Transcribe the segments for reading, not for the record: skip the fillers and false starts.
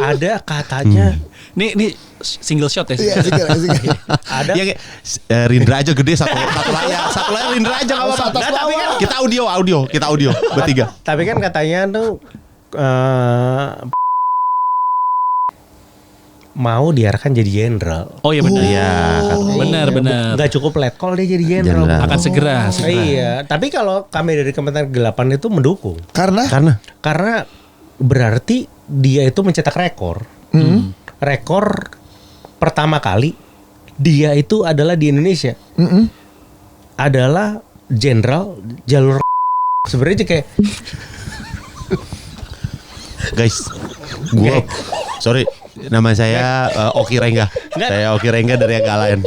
ada katanya. Nih single shot ya. Iya, single. Ada. Ya, Rindra aja gede satu layar Rindra aja enggak apa-apa. Atas bawah. Kan kita audio bertiga. Tapi kan katanya tuh mau diarahkan jadi jenderal. Oh iya benar. Iya, Benar. Nggak cukup let call dia jadi jenderal. Jenderal. Akan segera. Iya, tapi kalau kami dari Kementerian Kegelapan itu mendukung. Karena Karena berarti dia itu mencetak rekor. Rekor pertama kali dia itu adalah di Indonesia. Adalah jenderal jalur sebenarnya kayak Guys, sorry, nama saya Oki Rengga. Saya Oki Rengga dari Agak Lain.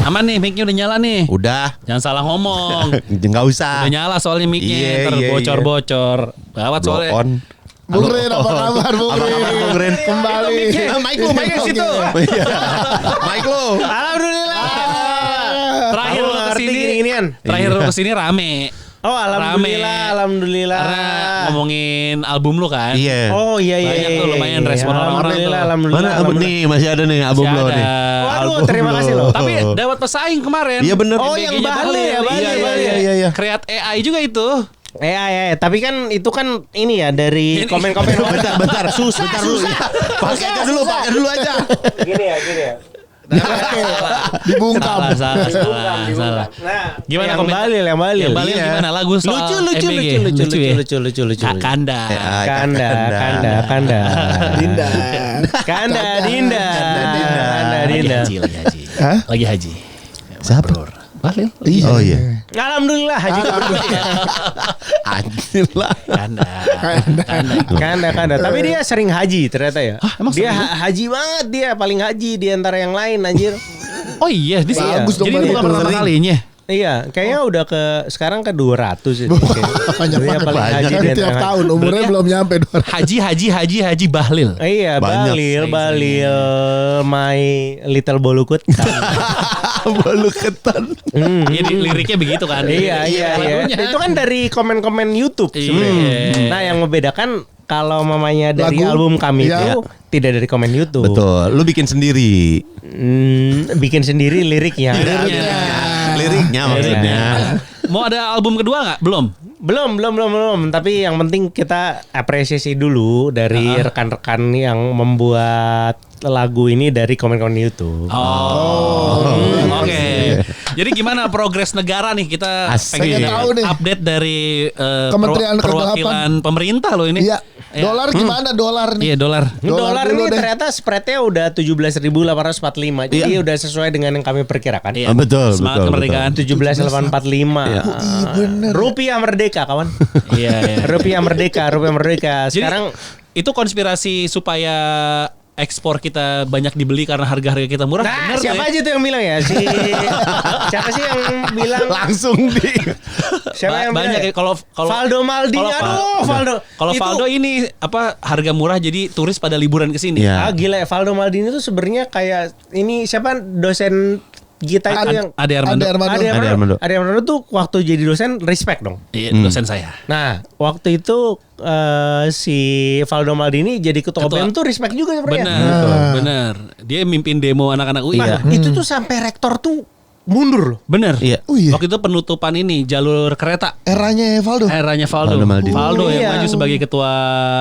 Aman nih, mic-nya udah nyala nih. Udah, Jangan salah ngomong. nggak usah. Udah nyala soalnya mic-nya, ntar bocor-bocor. Gawat Blow soalnya. on. Bung Ren, apa kabar Bung Ren? Kembali. Mic lu situ. Mic lu. alhamdulillah. Terakhir lu kesini, ginian. terakhir lu kesini rame. Oh, alhamdulillah, alhamdulillah. Karena ngomongin album lu kan. Iya. Oh iya. Banyak tuh lumayan respon orang-orang tuh. Alhamdulillah. Mana album nih? Masih ada nih album Masih lo ada. nih. Waduh, terima kasih loh. Tapi dapat pesaing kemarin. Iya bener. Oh, yang BG-nya Bali ya, Bali. Iya. Create AI juga itu. Ya, tapi kan itu kan ini ya dari komen-komen orang. Bentar dulu. Pakai dulu aja. Gini ya. Dibungkam. Salah. Nah, Gimana yang komen? Balil? Yang Bali Iya. gimana lagu soal MBG? Lucu. Kanda. Kanda. Dinda. Dinda. Hah? Lagi haji. Siapa? Balil. Oh iya. Alhamdulillah haji Anjir lah. Kanda. Tapi dia sering haji ternyata ya. emang Dia sering? haji banget dia, paling haji di antara yang lain anjir. Oh iya, di sini. Bagus dong, Jadi ini bukan Bali. pertama kalinya. Iya, kayaknya udah sekarang ke 200 itu. Banyak Dia banget. paling haji Kan di tiap antara- tahun umurnya Berarti- belum nyampe 200. Haji Bahlil. Iya, Banyak. Balil, my little bolukut. Bolu ketan. Iya, liriknya begitu kan. Iya. Lagunya. Itu kan dari komen-komen YouTube sebenarnya. Nah, yang membedakan kalau mamanya dari Lagu? album kami Iya. itu tidak dari komen YouTube. Betul. Lu bikin sendiri. Bikin sendiri liriknya. Liriknya maksudnya. Mau ada album kedua nggak? Belum. Belum. Tapi yang penting kita apresiasi dulu dari rekan-rekan yang membuat lagu ini dari komen-komen YouTube. Oke. Jadi gimana progres negara nih? Kita Asik. pengen Pengen tahu nih. update dari Kementerian perwakilan pemerintah loh ini. Iya. Dolar gimana dolar nih? Iya, dolar. Dolar dulu ini deh. ternyata spreadnya udah 17.845. Jadi udah sesuai dengan yang kami perkirakan. Iya. Betul. Semangat kemerdekaan. 17.845. Iya bener. Rupiah merdeka, kawan. Iya. Rupiah merdeka. Jadi, Sekarang itu konspirasi supaya ekspor kita banyak dibeli karena harga-harga kita murah. nah, Bener siapa tuh ya? aja tuh yang bilang ya? Siapa sih yang bilang? Langsung di. Siapa yang Banyak ya bilang? kalau Valdo Maldini. kalau Aduh, Valdo. Kalau Itu- Valdo ini apa harga murah jadi turis pada liburan ke sini. Iya. Ah gila, Valdo Maldini itu sebenarnya kayak ini siapa dosen kita itu yang Ade Armando. Armando. Ade Armando tuh waktu jadi dosen respect dong. Iya, dosen saya. Nah, waktu itu si Valdo Maldini jadi ketua Ketua. BEM tuh respect juga sebenarnya. Benar. Dia mimpin demo anak-anak UI. Nah, itu tuh sampai rektor tuh mundur loh. Bener. Iya. Oh iya. Waktu itu penutupan ini jalur kereta. Eranya Valdo. Eranya Valdo. Valdo Maldini. Valdo yang Iya. maju sebagai ketua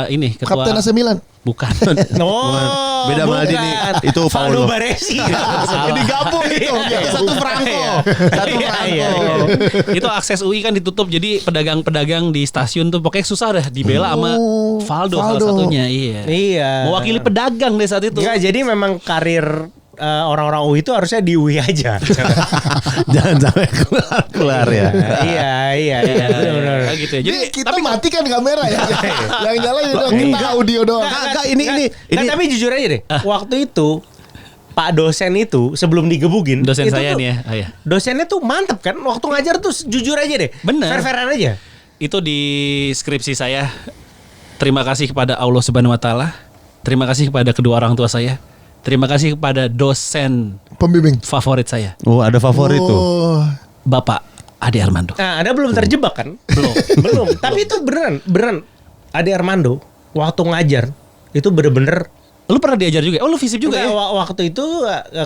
ini, ketua. Kapten AC Milan. Bukan. Oh, Beda bukan. Maldini. Itu Valdo Paolo. Baresi. Ini gabung itu. Satu Franco. Satu Franco. Itu akses UI kan ditutup, jadi pedagang-pedagang di stasiun tuh pokoknya susah dah dibela sama Valdo salah satunya. Iya. Iya. Mewakili pedagang deh saat itu. Enggak, jadi memang karir orang-orang UI itu harusnya di UI aja. Jangan sampai keluar ya. Iya. Benar-benar. Kayak gitu ya. Jadi Jadi kita matikan kamera ya. Yang nyala itu kita audio doang. Kagak ini. Tapi jujur aja deh. Waktu itu Pak dosen itu sebelum digebukin. Dosen itu saya tuh, nih ya. Oh, ya. Dosennya tuh mantep kan. Waktu ngajar tuh jujur aja deh. Bener. Fair-fairan aja. Itu di skripsi saya. Terima kasih kepada Allah Subhanahu wa taala. Terima kasih kepada kedua orang tua saya. Terima kasih kepada dosen Pembimbing. favorit saya, Oh, ada favorit tuh. Oh. Bapak Ade Armando. Nah, Anda belum terjebak kan? Belum. Tapi itu beneran. Ade Armando waktu ngajar itu bener-bener. Lu pernah diajar juga? Oh, lu FISIP juga Enggak, ya? waktu itu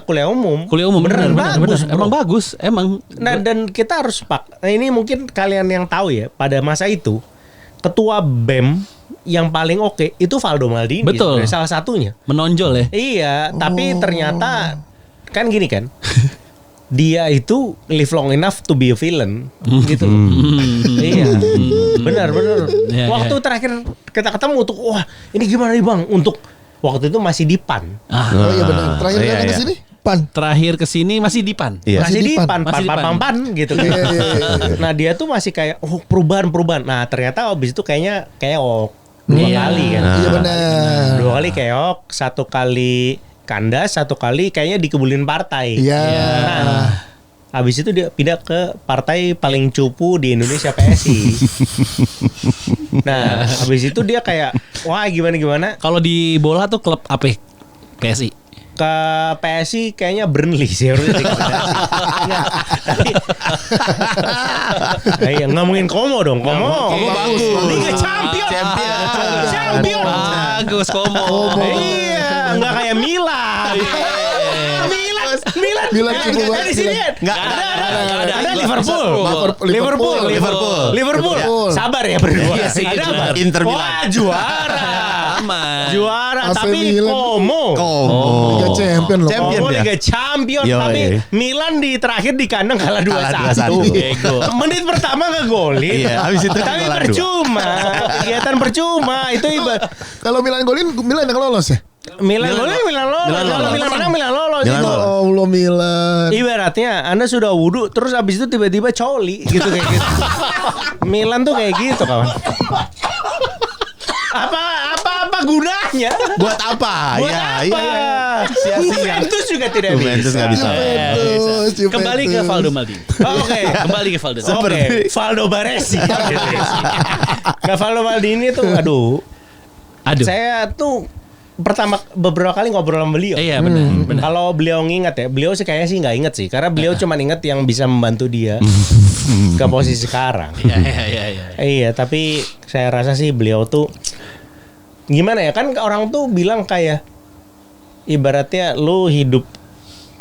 kuliah umum. Kuliah umum bener. bagus. Bro. Emang bagus, emang. Nah, dan kita harus nah, ini mungkin kalian yang tahu ya, pada masa itu ketua BEM yang paling oke itu Valdo Maldini. Betul. Salah satunya. Menonjol ya. Iya, tapi ternyata kan gini kan. Dia itu live long enough to be a villain gitu. Iya. Benar. Ya, Waktu terakhir kita ketemu tuh, wah, ini gimana nih, Bang? Untuk waktu itu masih di PAN. Oh iya benar. Terakhir Iya, kali iya. ke sini PAN. Terakhir kesini masih di PAN. Iya. Masih di Masih PAN, di PAN. pan gitu kan. Iya. Nah, dia tuh masih kayak perubahan. Nah, ternyata abis itu kayaknya keok 2 Iya. kali kan. Iya benar. 2 kali keok, 1 kali kandas, 1 kali kayaknya dikebulin partai. Iya. Nah, habis itu dia pindah ke partai paling cupu di Indonesia, PSI. Nah, habis itu dia kayak wah gimana Kalau di bola tuh klub apa? PSI. ke PSI kayaknya Burnley sih harusnya sih. Nggak, tapi ayo ngomongin Como dong. Komo bagus. Liga Champion. Champion. Bagus Como. Iya, enggak kayak Milan. Milan cukup banget, Di sini Milan. enggak ada Liverpool. Liverpool. Liverpool. Sabar ya berdua. Iya sih, Ada benar. apa? Inter Milan. Wah, juara. Aman. Juara AC tapi Milan. Como. Liga Champion loh. Champion Como dia. Liga Champion Yo, tapi iya. Milan di terakhir di kandang kalah Kalah 2-1. 2-1. Menit pertama ngegolin. Iya, habis itu tapi kalah 2. percuma. Kegiatan percuma. Itu Kalau Milan golin, Milan yang lolos ya. Milan lolos. Kalau Milan menang Milan lolos. Milan Itu. lolos. Allah Milan. Ibaratnya Anda sudah wudhu terus habis itu tiba-tiba coli gitu kayak gitu. Milan tuh kayak gitu kawan. Apa gunanya? Buat apa? Buat Ya, apa? Sia-sia. Juventus juga tidak Juventus bisa. nggak bisa. Juventus. Kembali ke Valdo Maldini. Oke. Kembali ke Valdo. Oke, Valdo Baresi. Nggak, Valdo Maldini tuh aduh. Saya tuh beberapa kali ngobrol sama beliau. Iya benar. Kalau beliau nginget ya, beliau sih kayaknya sih nggak inget sih, karena beliau cuma inget yang bisa membantu dia ke posisi sekarang. Iya. Iya, tapi saya rasa sih beliau tuh gimana ya, kan orang tuh bilang kayak ibaratnya lu hidup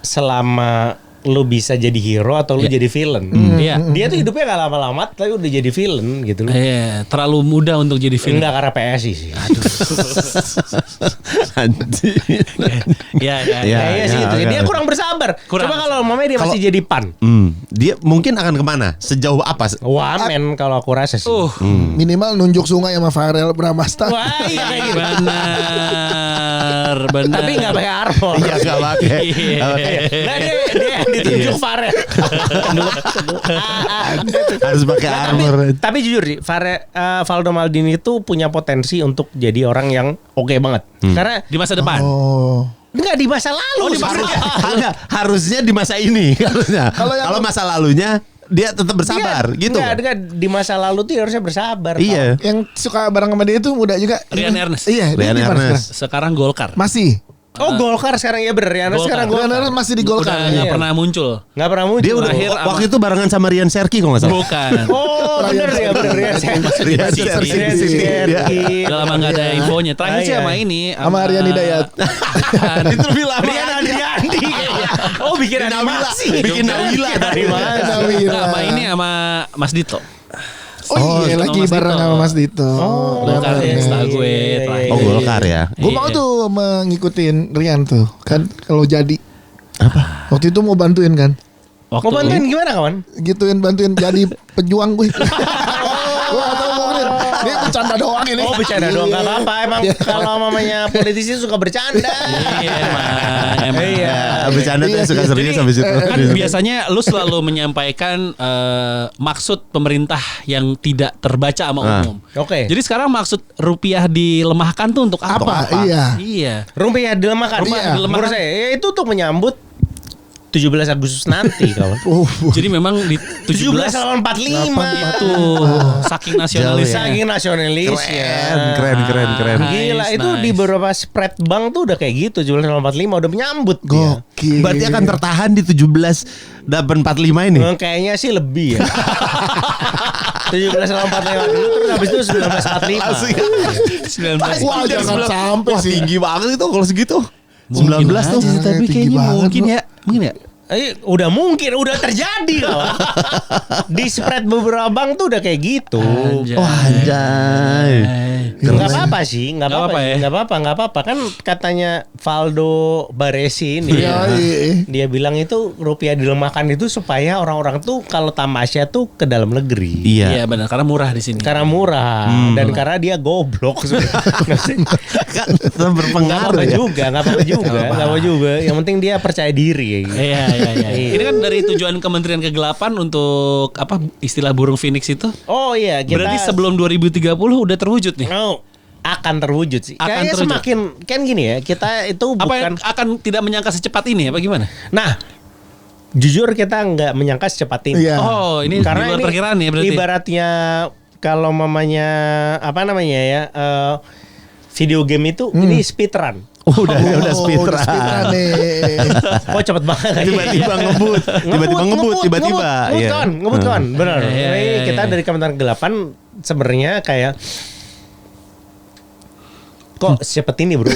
selama lu bisa jadi hero atau lu jadi villain. Iya. Dia tuh hidupnya gak lama-lama tapi udah jadi villain gitu loh. Iya, terlalu mudah untuk jadi film. Enggak karena PSI sih. Anjir. Iya. Kayaknya sih itu. oke. Dia kurang bersabar. Kurang. Coba kalau mamanya dia masih jadi PAN. Dia mungkin akan kemana? Sejauh apa? Wamen kalau aku rasa sih. Minimal nunjuk sungai sama Farel Bramasta. Wah, iya kayak gitu. Benar. Tapi nggak pakai armor. Iya, nggak pakai. Iya. Nggak pakai. Nah, dia ditunjuk Farel. Harus pakai armor. Tapi jujur sih, Valdo Maldini itu punya potensi untuk jadi orang yang oke banget. Karena Di masa depan. Oh. enggak di masa lalu. Harusnya di masa ini harusnya. Kalau masa lalunya dia tetap bersabar gitu. Enggak, di masa lalu tuh harusnya bersabar. Iya. Yang suka bareng sama dia itu muda juga. Rian Ernest. Iya, dia Rian di mana Ernest. Sekarang Golkar. sekarang? Masih. Oh, Golkar sekarang ya bener ya. Golkar. Sekarang Rian Golkar. Ernest masih di Golkar. Udah nggak Iya. pernah muncul. Enggak pernah muncul. Dia udah Terakhir waktu itu barengan sama Rian Serki kalau nggak salah. Bukan. Oh, bener ya, bener ya. Rian Serki. Iya. Udah lama nggak ada infonya. Terakhir sih Iya. sama ini. Sama Aryan Hidayat. Itu lebih lama. Rian Andriandi. Oh, bikin animasi. Bikin Nawila dari mana? Sama ini sama Mas Dito. Oh iya, sama lagi Mas bareng Dito. sama Mas Dito. Oh, Rian Golkar ya, Ernest. setahu gue. Iya, terakhir. Oh, Golkar ya. Gue mau Iya. tuh mengikutin Rian tuh. Kan kalau jadi. Apa? Waktu itu mau bantuin kan. Mau bantuin gimana kawan? Bantuin jadi pejuang gue. Gue gak tau mau keren. Dia bercanda doang ini. Oh bercanda doang nggak apa-apa. Emang kalau mamanya politisi suka bercanda. Iya emang. Iya. Bercanda tuh suka serius habis itu. Kan biasanya lu selalu menyampaikan maksud pemerintah yang tidak terbaca sama umum. Oke. Jadi sekarang maksud rupiah dilemahkan tuh untuk apa? Iya. Rupiah dilemahkan. Rupiah dilemahkan. Menurut saya ya itu untuk menyambut 17 Agustus nanti kawan. Jadi memang di 17 lawan 45 itu saking nasionalis. Jauh ya. Saking nasionalis ya. Keren. Gila Nice, itu nice. di beberapa spread bank tuh udah kayak gitu 17 lawan 45 udah menyambut dia. Gokil. Berarti akan tertahan di 17 dan 45 ini. Kayaknya sih lebih ya. 17 lawan 45 dulu terus habis itu 19 45. 19. Wah, jangan sampai Wah, sih. tinggi banget itu kalau segitu. Mungkin 19 tuh. aja sih, tapi Tinggi kayaknya banget, mungkin bro. ya. Mungkin ya. Udah mungkin, udah terjadi kawan. Di spread beberapa bank tuh udah kayak gitu. Wah, anjay. Nggak apa-apa sih, nggak Nggak apa-apa, apa-apa ya? nggak apa-apa. Kan katanya Valdo Baresi ini, Iya, iya. dia bilang itu rupiah dilemahkan itu supaya orang-orang tuh kalau tamasya tuh ke dalam negeri. Iya benar karena murah di sini. Karena murah dan karena dia goblok sebenarnya. Kan Nggak berpengaruh apa-apa ya. juga, nggak apa-apa juga. Yang penting dia percaya diri. Iya. Ini kan dari tujuan Kementerian Kegelapan untuk apa istilah burung phoenix itu? Oh iya, kita Berarti sebelum 2030 udah terwujud nih. akan terwujud sih. Akan Kayaknya terwujud. semakin kan gini ya, kita itu Apa yang bukan. akan tidak menyangka secepat ini apa gimana? Nah, jujur kita nggak menyangka secepat ini. Iya. Oh, ini Karena di luar ini perkiraan ya berarti. ibaratnya kalau mamanya apa namanya ya video game itu ini speedrun. Udah speedrun. nih. Oh cepet banget. Tiba-tiba ngebut. Tiba-tiba. Iya. Ngebut kan, benar. Iya, Ini iya, kita iya. dari Kementerian Kegelapan sebenarnya kayak kok secepat ini bro.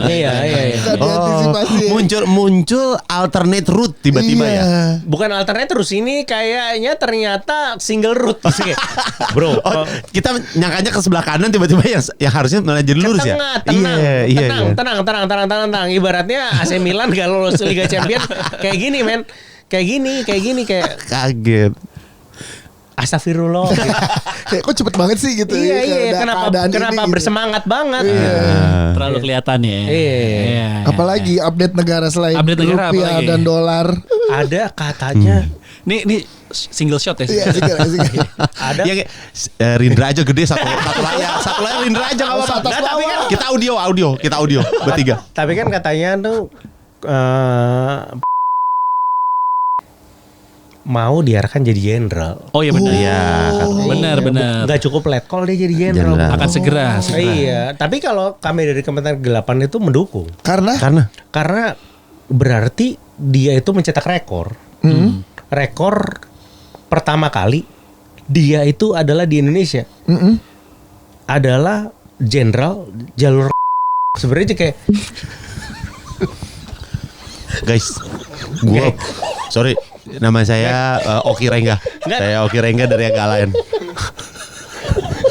Iya. Kan diantisipasi. Muncul alternate route tiba-tiba Iya. ya. Bukan alternate terus ini kayaknya ternyata single route sih. Bro. Oh, kita nyangkanya ke sebelah kanan tiba-tiba yang harusnya malah jadi lurus ya. Tenang. Ibaratnya AC Milan gak lolos Liga Champions kayak gini men. Kayak gini kayak Kaget. astagfirullah. Gitu. Kayak kok cepet banget sih gitu. Iya. Kenapa gitu. bersemangat banget? Terlalu kelihatan ya. Iya. Apalagi update negara selain Update negara rupiah apalagi? dan dolar. Ada katanya. Nih single shot ya. Iya, asik. Ada. Ya, Rindra aja gede satu layar Rindra aja nggak apa-apa. Atas Tapi kan bawah. kita audio bertiga. Tapi kan katanya tuh mau diarahkan jadi jenderal. Oh iya benar. Iya, Benar. Gak cukup letkol dia jadi jenderal. Jenderal. Akan segera. Iya, tapi kalau kami dari Kementerian Kegelapan itu mendukung. Karena Karena berarti dia itu mencetak rekor. Rekor pertama kali dia itu adalah di Indonesia. Adalah jenderal jalur sebenarnya kayak Guys, gue sorry, nama saya Oki Rengga. Saya Oki Rengga dari Agak Lain.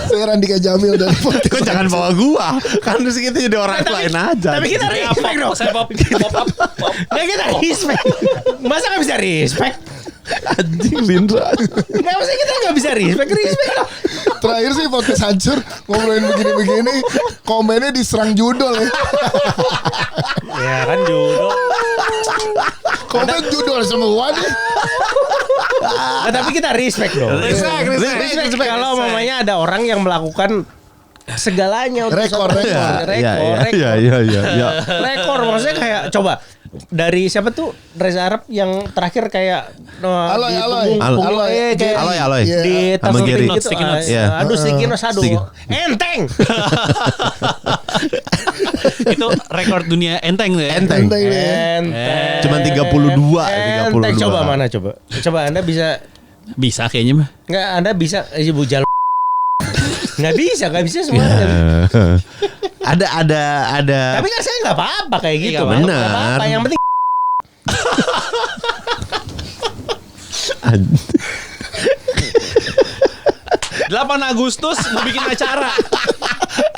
saya Randika Jamil dari podcast. Kok jangan bawa gua? Kan terus kita jadi orang lain aja. tapi kita respect dong. Saya pop up. Nggak kita respect. Masa nggak bisa respect? Anjing Lindra. Nggak masa kita nggak bisa respect dong. Terakhir sih podcast hancur ngobrolin begini-begini, komennya diserang judul ya. Ya kan judo. Komen judul semua nih. Nah, tapi kita respect dong. Respect. Kalau mamanya ada orang yang melakukan segalanya untuk Rekor. Iya. rekor maksudnya kayak coba dari siapa tuh Reza Arab yang terakhir kayak Aloy. kayak Aloy. di Sama tas Gary. gitu, Sticky notes. Iya. aduh sticky notes aduh Sticky. enteng. Itu rekor dunia enteng tuh ya. Enteng. Cuman 32. Enteng coba mana coba Anda bisa Bisa kayaknya mah. nggak Anda bisa ibu jalan nggak bisa semua Ya. nggak bisa. Ada. Tapi kan saya nggak apa-apa kayak gitu. Iya, Bang. benar. Nggak apa-apa. Yang penting 8 Agustus mau bikin acara.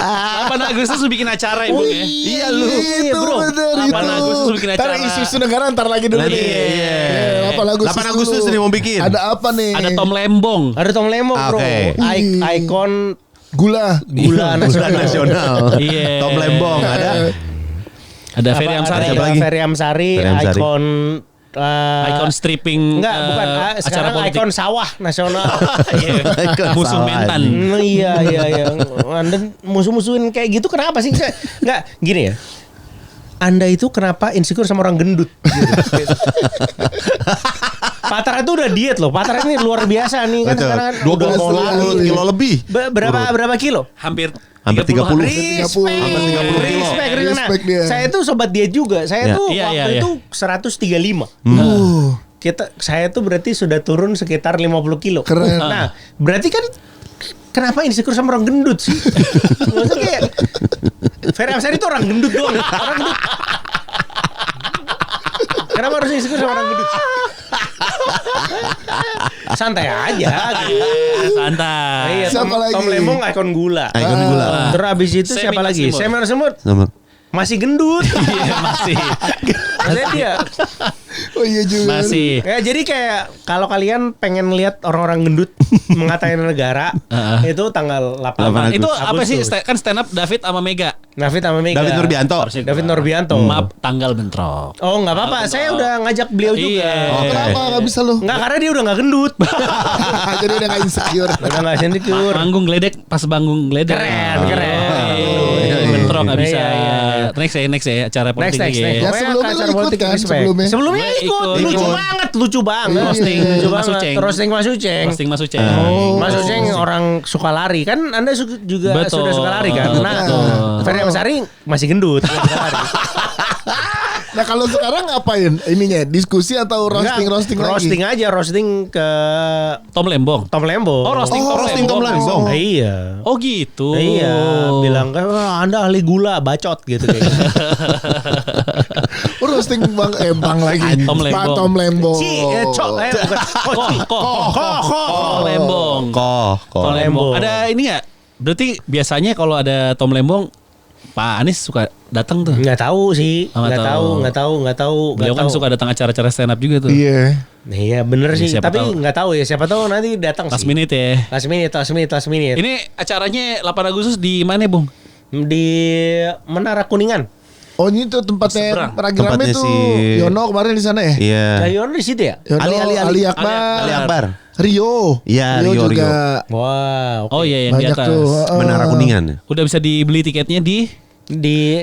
8 Agustus lu bikin acara ya, Bung ya. Iya lu. Itu bro. bener 8 itu. Agustus bikin Ntar acara. isu negara ntar lagi dulu Nanti, nih. iya. 8 Agustus dulu. nih mau bikin. Ada apa nih? Ada Tom Lembong. Ada Tom Lembong bro. Oke. Ikon Gula. gula Bulan nasional. nasional. Iya. Tom Lembong ada. Ada Ferry Amsari. Siapa lagi? Ferry Amsari, Ferry Amsari. ikon Ikon stripping. enggak bukan acara sekarang politik. ikon sawah nasional. Iya. Ikon Musuh sawah. mentan. Iya. Anda musuh-musuhin kayak gitu kenapa sih? Enggak gini ya. Anda itu kenapa insecure sama orang gendut? Gitu. Patra itu udah diet loh. Patra ini luar biasa nih kan Betul. sekarang kan 20 kilo lebih. berapa kilo? Hampir Hampir 30. Hampir 30 kilo. Respect dia. Saya tuh sobat diet juga. Saya Ya. tuh Iya, waktu iya, itu 135. Saya tuh berarti sudah turun sekitar 50 kilo. Keren. Nah, berarti kan kenapa insecure sama orang gendut sih? Maksudnya kayak Ferry Amsari itu orang gendut doang. Orang gendut. Kenapa harus insecure sama orang gendut? Santai aja gitu. santai. Iya, Siapa lagi? Tom Lembong ikon gula. Ikon gula. Terus abis itu Semi siapa lagi? Maximum. Semi Semut. Nomor. Masih gendut. Iya, masih. Maksudnya dia. Oh iya juga. Masih. Ya, jadi kayak kalau kalian pengen lihat orang-orang gendut mengatain negara, itu tanggal 8 Itu apa sih Agustus. kan stand up David sama Mega. David sama Mega. David Nurbianto. David Nurbianto. Maaf tanggal bentrok. Oh nggak apa-apa, saya udah ngajak beliau juga. Iya. Oh, kenapa gak bisa lu? Nggak, karena dia udah nggak gendut. Jadi udah gak insecure. Udah nggak insecure. Manggung geledek pas bangun geledek. Keren, keren. Bentrok nggak bisa. Iya, iya. Next ya acara politik Next. ya. Ya, sebelumnya Acara lu ikut politik kan, respect. sebelumnya? Sebelumnya ikut. Lucu Ikut. banget, lucu banget. Roasting Lucu Mas banget. Uceng. Roasting Mas Uceng. Roasting Mas Uceng. Mas Uceng orang suka lari kan, Anda juga Betul. sudah suka lari kan. Nah, Betul. Ferry Amsari masih gendut. Suka lari. Nah kalau sekarang ngapain? Ininya diskusi atau roasting Enggak, lagi? roasting aja, roasting ke Tom Lembong. Tom Lembong. Oh, roasting Tom Lembong. Iya. Oh gitu. Iya, bilang kan "Wah, Anda ahli gula, bacot gitu kayak gitu. Roasting bang lagi. Tom Lembong. Pak Tom Lembong. Bukan. Tom Lembong. Koh. Tom Lembong. Ada ini nggak? Berarti biasanya kalau ada Tom Lembong, Pak Anies suka datang tuh. Nggak tahu sih, Oh, nggak nggak tahu. Beliau kan suka datang acara-acara stand up juga tuh. Iya. Iya bener sih, Siapa tapi tahu. nggak tahu ya. Siapa tahu nanti datang Last sih. minute ya. Last minute. Ini acaranya 8 Agustus di mana, Bung? Di Menara Kuningan. Oh ini tuh tempatnya Seberang. rame-rame Tempatnya tuh. si- Yono kemarin di sana ya. Iya. Cayon di situ ya? Yono, Ali Akbar. Ali Akbar. Rio. Iya, Rio, juga. Wah, oke. Oh iya yang di Banyak atas. tuh. Menara Kuningan. Udah bisa dibeli tiketnya di Di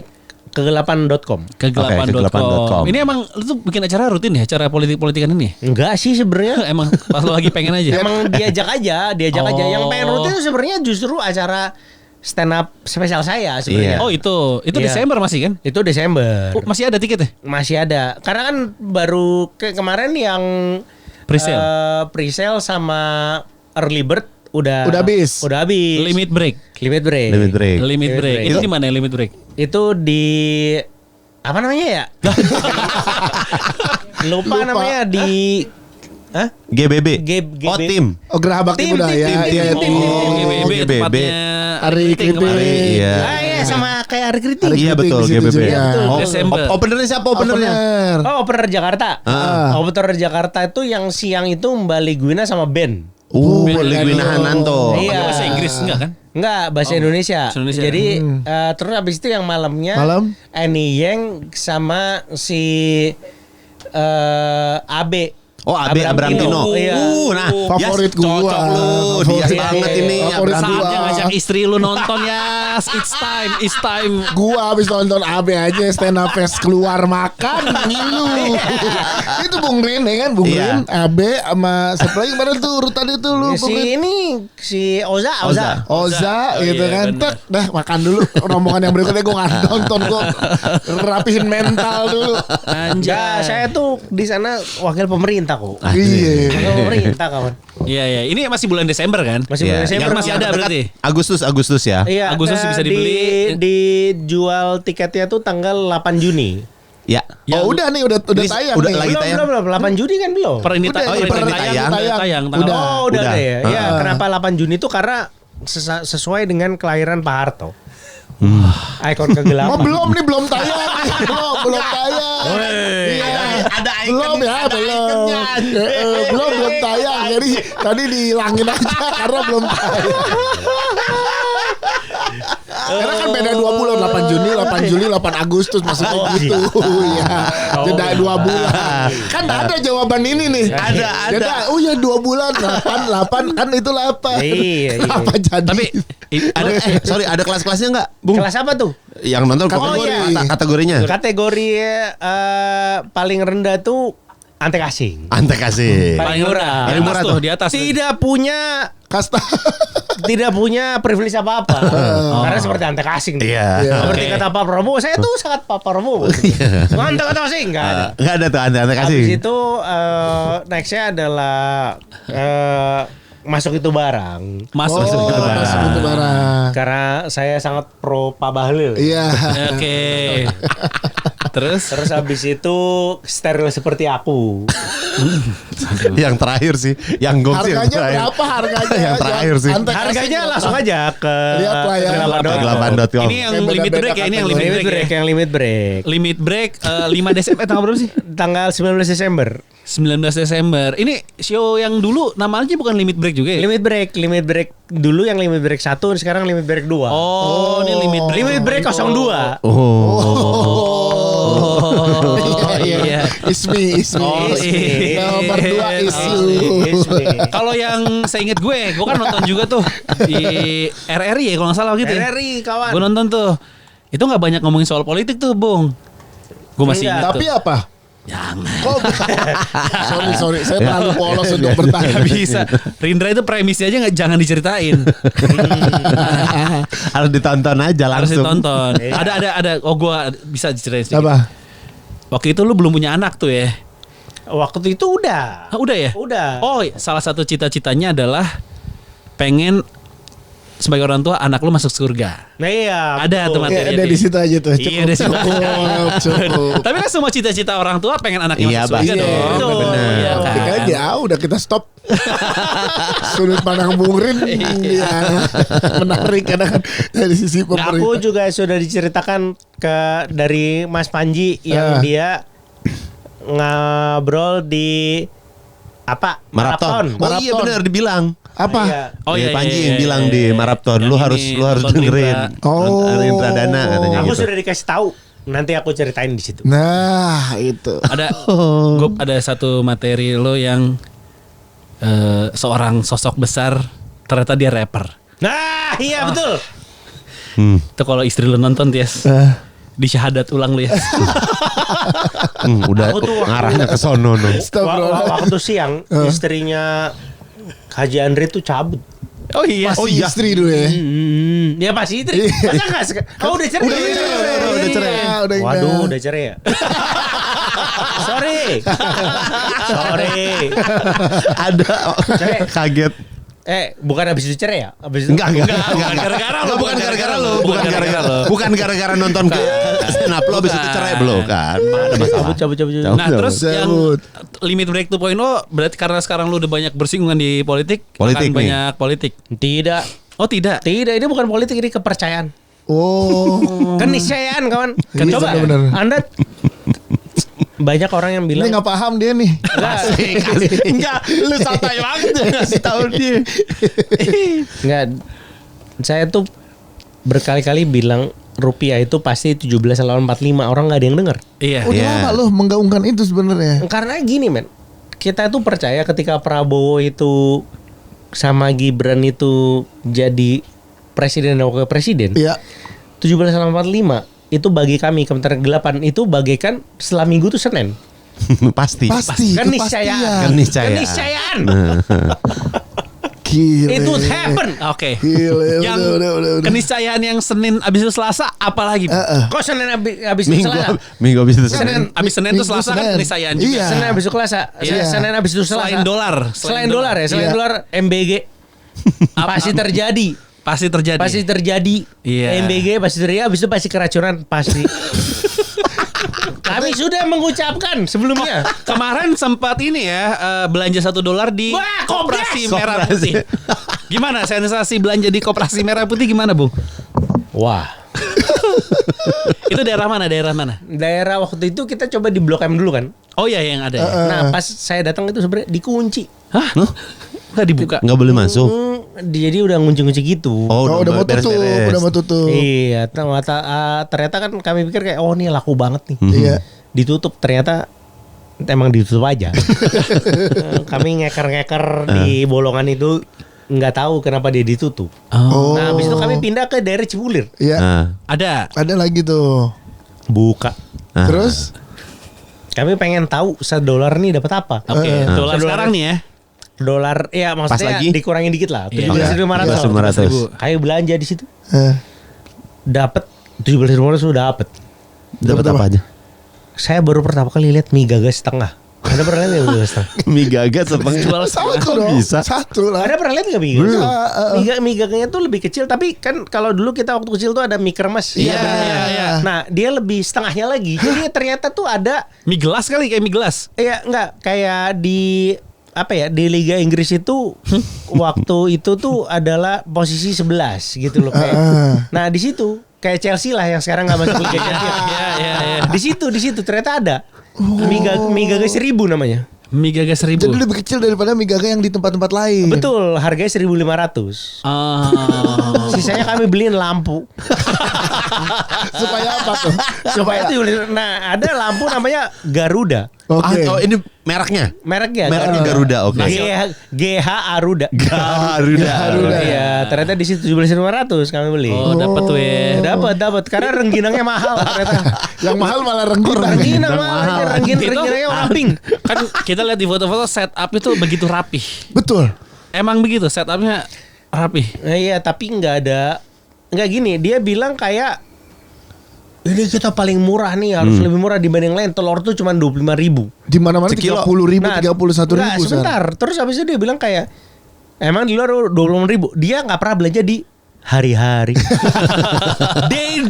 kegelapan.com. kegelapan.com. Ini emang lu tuh bikin acara rutin ya, acara politik-politikan ini? Enggak sih sebenarnya. Emang pas lu lagi pengen aja. Emang diajak aja. Yang pengen Oh. rutin itu sebenarnya justru acara stand up spesial saya sebenarnya. Iya. Oh itu Iya. Desember masih kan? Itu Desember. Oh, masih ada tiketnya? Masih ada. Karena kan baru kemarin yang Presale. Presale sama early bird udah habis. Udah habis. Limit break. Limit break. Limit break. Limit break. break. Itu di mana ya limit break? Itu di apa namanya ya? Lupa namanya di Hah? GBB. GB. Oh tim. Oh Geraha Bakti Tim, Budaya. tim, Iya, tim, tim. tim, Oh, tim. GBB GBB. tempatnya Ari Kriting Kriting. kemarin. Iya. Ah iya sama kayak Hari Kriting. Hari Iya Kriting betul di situ GBB. juga. Oh, Desember. openernya siapa openernya? Opener. Oh, Opener Jakarta. Opener Jakarta itu yang siang itu Mbak Liguina sama band. Liguina Hananto. Iya. Bahasa Inggris enggak kan? Enggak, bahasa Indonesia. bahasa Indonesia. Jadi terus habis itu yang malamnya Malam? Annie Yang sama si Abe. Oh Abe Abraham Tino. Iya. Nah, Favorit yes, gua. cocok lu. Dia Favorit. banget ini. Favorit Abraham gua. Saatnya ngajak istri lu nonton ya. It's time. Gua habis nonton AB aja stand up fest keluar makan ngilu. Itu Bung Rin ya kan, Bung Iya. Rin, AB sama siapa lagi kemarin tuh urutan itu lu Bung Si Rin. ini si Oza. Oza Oh, gitu iya, kan. bener. Tek, dah makan dulu. Rombongan yang berikutnya gue nggak nonton, gue rapihin mental dulu. Enggak, saya tuh di sana wakil pemerintah kok. Iya. Wakil pemerintah kawan. Iya iya. Ini masih bulan Desember kan? Masih Iya. bulan Desember. Yang masih ada berarti. Agustus ya. Iya, Agustus bisa dibeli. Dijual tiketnya tuh tanggal 8 Juni. Ya. Oh udah nih, udah Ini tayang udah nih. lagi tayang. Belum, 8 Juni kan belum. Per ini Udah, oh, ini per per ini tayang. tayang. Udah. Oh, udah Udah. ada ya. Ya, Ah. kenapa 8 Juni itu karena sesuai dengan kelahiran Pak Harto. Ikon kegelapan. Oh belum nih, belum tayang. belum tayang. Iya. Ada Belum ya, belum tayang. Jadi tadi dihilangin aja karena belum tayang. Karena kan beda 2 bulan, 8 Juni, 8 Juli, 8 Agustus maksudnya gitu. Iya. Jeda 2 bulan. Kan ada jawaban ini nih. Ada. Jeda, oh ya 2 bulan, 8 kan itu 8. Iya. Apa jadi? Tapi Sorry, ada kelas-kelasnya nggak, Bung? Kelas apa tuh? Yang nonton Kategori. kategorinya. Kategori paling rendah tuh antek asing. Antek kasih. Paling murah. Paling murah tuh di atas. Tidak punya Kasta. tidak punya privilege apa-apa. Karena seperti antek asing. Iya. Seperti Oke. kata Pak Prabowo, saya tuh sangat Pak Prabowo. Antek asing enggak ada. Enggak ada tuh antek kasih. Habis itu nextnya adalah masuk itu barang. Masuk Oh, masuk itu barang. Karena saya sangat pro Pak Bahlil. Iya. Oke. Terus Terus habis itu steril seperti aku. Yang terakhir sih, yang gong sih yang Harganya terakhir. berapa harganya? Yang terakhir sih. Antek Harganya asing langsung berapa? aja ke Lihat lah ya. Gelapan.com. ini yang limit break ya, ini yang limit break ya. yang limit break. Limit break 5 Desember tanggal berapa sih? Tanggal 19 Desember. 19 Desember. Ini show yang dulu namanya bukan limit break juga ya? Limit break dulu yang limit break 1, sekarang limit break 2. Oh, ini limit break. Limit break 02. Oh, iya. Ismi. Oh, iya. Nomor 2 isu. Kalau yang saya inget gue kan nonton juga tuh di RRI ya kalau nggak salah gitu ya. RRI kawan. Gue nonton tuh. Itu nggak banyak ngomongin soal politik tuh, Bung. Gue masih Enggak. ingat Tapi tuh. apa? Jangan. Kok sorry, saya terlalu polos untuk bertanya. Gak bisa. Rindra itu premisnya aja jangan diceritain. Harus ditonton aja Harus langsung. ditonton. Ada. Oh, gue bisa diceritain sedikit. Apa? Waktu itu lu belum punya anak tuh ya? Waktu itu udah. Ah, udah ya? Udah. Oh, salah satu cita-citanya adalah pengen sebagai orang tua anak lu masuk surga. Nah iya. Ada tuh betul. materi. Ada di situ aja tuh. Iya, di situ. Cukup. Tapi kan semua cita-cita orang tua pengen anaknya Iya, masuk surga pasti. dong. Betul. Bener. Iya kan? Tapi kan jauh udah kita stop. Sudut pandang Bung Rin ya, menarik kadang dari sisi Nah, aku pemerintah. juga sudah diceritakan dari Mas Panji yang dia ngobrol di apa? Maraton. Oh iya Maraton. benar dibilang. Apa? Iya. Oh iya, Panji iya, yang iya, bilang iya, di iya. Maraton, Yang lu ini, harus nonton dengerin. Rindra. Oh. Rindra Dana katanya Aku gitu. sudah dikasih tahu. Nanti aku ceritain di situ. Nah itu. Ada satu materi lo yang seorang sosok besar ternyata dia rapper. Nah, iya betul. Itu kalau istri lo nonton Tias, di syahadat ulang lo ya. Udah Aku tuh ngarahnya ke sono no. Waktu siang istrinya Haji Andre tuh cabut. Oh iya. Masih istri dulu ya. Ya pasti istri. Masa enggak? Kau udah cerai? Udah cerai. Udah Waduh, enggak. udah cerai ya? Sorry. Ada Cerai. kaget. Bukan habis itu cerai ya? Habis itu Enggak. bukan gara-gara lo, Bukan gara-gara lo. bukan gara-gara lo. Bukan gara-gara nonton ke stand up lo habis itu cerai belum kan? Ada masalah. cabut. Nah terus yang Cabut. limit break 2.0 berarti karena sekarang lu udah banyak bersinggungan di politik, Politik akan nih. banyak politik. Tidak. Oh tidak. Tidak, ini bukan politik, ini kepercayaan. Oh. Keniscayaan kawan. Iya, Coba bener-bener. Anda banyak orang yang Ini bilang nggak paham dia nih. enggak, lu santai banget ngasih tahu dia. Enggak. Saya tuh berkali-kali bilang rupiah itu pasti 17 lawan 45, orang nggak ada yang dengar. Iya. Udah Iya. lama loh menggaungkan itu sebenarnya. Karena gini men, kita tuh percaya ketika Prabowo itu sama Gibran itu jadi presiden dan wakil presiden, Iya. 17 lawan 45 itu bagi kami Kementerian Kegelapan itu bagaikan setelah minggu tuh Senin. Pasti. Pasti. Keniscayaan. kepastian. Keniscayaan. Gile. It would happen. Oke. Gile. Yang Udah. keniscayaan yang Senin abis itu Selasa apalagi? Kok Senin habis itu Selasa? Minggu habis itu Senin. Abis Senin itu Minggu Selasa kan Senin. keniscayaan juga. Iya. Senin habis itu Selasa. Iya. Senin habis itu Selasa. Selain dolar. Selain dolar ya, selain Iya. dolar MBG pasti terjadi. Pasti terjadi. Pasti terjadi. Iya. MBG pasti terjadi, habis itu pasti keracunan pasti. Kami sudah mengucapkan sebelumnya. Kemarin sempat ini ya belanja $1 di Wah, Koperasi Kopras! Merah Putih. Gimana sensasi belanja di Koperasi Merah Putih gimana, Bung? Wah. Itu daerah mana? Daerah waktu itu kita coba di Blok M dulu kan. Oh iya yang ada. Ya. Nah pas saya datang itu sebenarnya dikunci. Hah? Nggak dibuka. Nggak boleh masuk. Jadi udah ngunci-ngunci gitu. Oh, udah mau tutup, beres-beres. udah mau tutup. Iya, ternyata kan kami pikir kayak oh ini laku banget nih. Iya. Ditutup ternyata emang ditutup aja. Kami ngeker-ngeker di bolongan itu nggak tahu kenapa dia ditutup. Oh. Nah, habis itu kami pindah ke daerah Cipulir. Iya. Nah, Ada lagi tuh. Buka. Terus Kami pengen tahu $1 nih dapat apa. Oke, dolar sekarang nih ya. Dolar ya maksudnya lagi? dikurangin dikit lah. Iya. 17.500. 17.500. Kayak belanja di situ. dapat Dapat 17.500 sudah dapat. Dapat apa aja? Saya baru pertama kali lihat mie gagas setengah. Ada pernah lihat nggak mie gagas setengah? Mie gagas setengah. Jual satu Kok dong. bisa? Satu lah. Ada pernah lihat nggak mie gagas? Mie gaganya tuh lebih kecil, tapi kan kalau dulu kita waktu kecil tuh ada mie kremes. Iya, iya. Nah dia lebih setengahnya lagi. Jadi ternyata tuh ada Mie gelas kali kayak mie gelas. ya nggak kayak di apa ya di Liga Inggris itu waktu itu tuh adalah posisi 11 gitu loh kayak. Nah di situ kayak Chelsea lah yang sekarang nggak masuk Liga Champions. Iya. Di situ ternyata ada mie gagas 1000 namanya. Mie gagas 1000. Jadi lebih kecil daripada mie gaga yang di tempat-tempat lain. Betul, harganya 1.500. Oh. Sisanya kami beliin lampu. Supaya apa tuh? Supaya itu nah ada lampu namanya Garuda. Oke. Oh ini mereknya? Mereknya Garuda, oke. GH Aruda. Garuda. Iya, ternyata di situ 17.500 kami beli. Oh, dapat tuh ya. Dapat karena rengginangnya mahal ternyata. Yang mahal malah rengginang. Rengginang mahal. Rengginangnya warna pink. Kan kita lihat di foto-foto setup itu begitu rapih. Betul. Emang begitu setupnya rapih. Iya, tapi nggak gini. Dia bilang kayak ini kita paling murah nih, harus lebih murah dibanding lain. Telur tuh cuma 25.000. Di mana-mana Sekilo. 30.000, Nah, 31.000. enggak, sebentar. Terus habis itu dia bilang kayak emang di luar 25.000. Dia nggak pernah belanja di hari-hari. Day